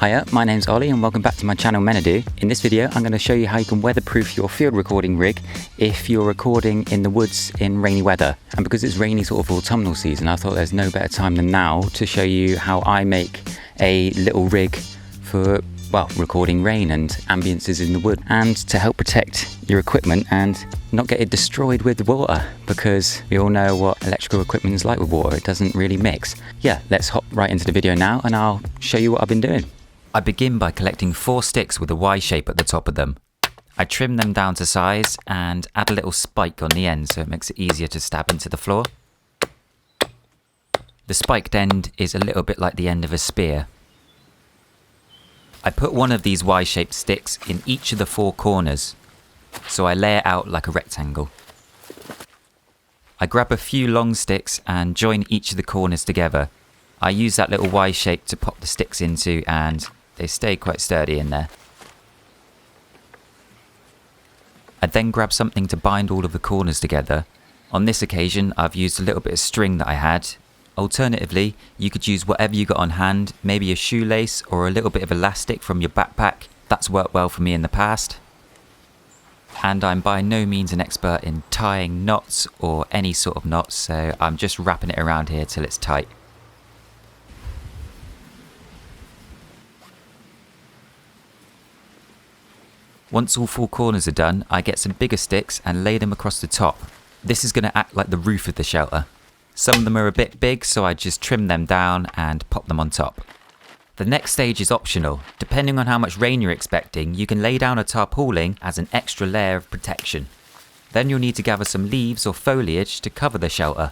Hiya, my name's Ollie and welcome back to my channel Menadu. In this video I'm going to show you how you can weatherproof your field recording rig if you're recording in the woods in rainy weather. And because it's rainy sort of autumnal season, I thought there's no better time than now to show you how I make a little rig for, well, recording rain and ambiences in the wood, and to help protect your equipment and not get it destroyed with water, because we all know what electrical equipment is like with water. It doesn't really mix. Yeah, let's hop right into the video now and I'll show you what I've been doing. I begin by collecting 4 sticks with a Y shape at the top of them. I trim them down to size and add a little spike on the end so it makes it easier to stab into the floor. The spiked end is a little bit like the end of a spear. I put one of these Y-shaped sticks in each of the 4 corners, so I lay it out like a rectangle. I grab a few long sticks and join each of the corners together. I use that little Y shape to pop the sticks into, and they stay quite sturdy in there. I then grab something to bind all of the corners together. On this occasion I've used a little bit of string that I had. Alternatively, you could use whatever you got on hand, maybe a shoelace or a little bit of elastic from your backpack. That's worked well for me in the past. And I'm by no means an expert in tying knots or any sort of knots, so I'm just wrapping it around here till it's tight. Once all 4 corners are done, I get some bigger sticks and lay them across the top. This is going to act like the roof of the shelter. Some of them are a bit big, so I just trim them down and pop them on top. The next stage is optional. Depending on how much rain you're expecting, you can lay down a tarpaulin as an extra layer of protection. Then you'll need to gather some leaves or foliage to cover the shelter.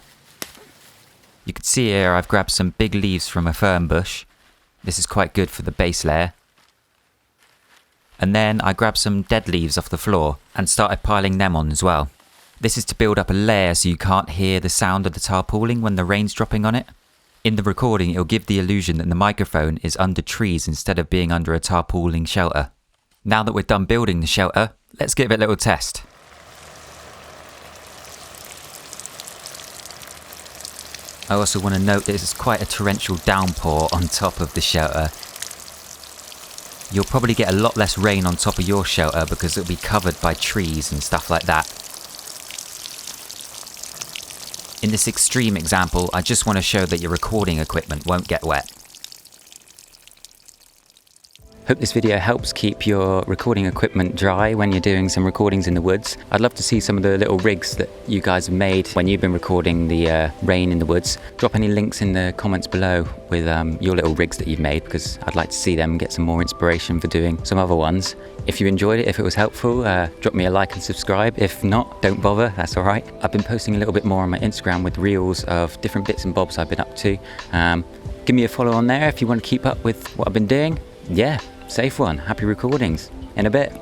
You can see here I've grabbed some big leaves from a fern bush. This is quite good for the base layer. And then I grabbed some dead leaves off the floor and started piling them on as well. This is to build up a layer so you can't hear the sound of the tarpaulin when the rain's dropping on it. In the recording it'll give the illusion that the microphone is under trees instead of being under a tarpaulin shelter. Now that we're done building the shelter, let's give it a little test. I also want to note that this is quite a torrential downpour on top of the shelter. You'll probably get a lot less rain on top of your shelter because it'll be covered by trees and stuff like that. In this extreme example, I just want to show that your recording equipment won't get wet. Hope this video helps keep your recording equipment dry when you're doing some recordings in the woods. I'd love to see some of the little rigs that you guys have made when you've been recording the rain in the woods. Drop any links in the comments below with your little rigs that you've made, because I'd like to see them and get some more inspiration for doing some other ones. If you enjoyed it, if it was helpful, drop me a like and subscribe. If not, don't bother, that's alright. I've been posting a little bit more on my Instagram with reels of different bits and bobs I've been up to. Give me a follow on there if you want to keep up with what I've been doing. Yeah, safe one. Happy recordings. In a bit.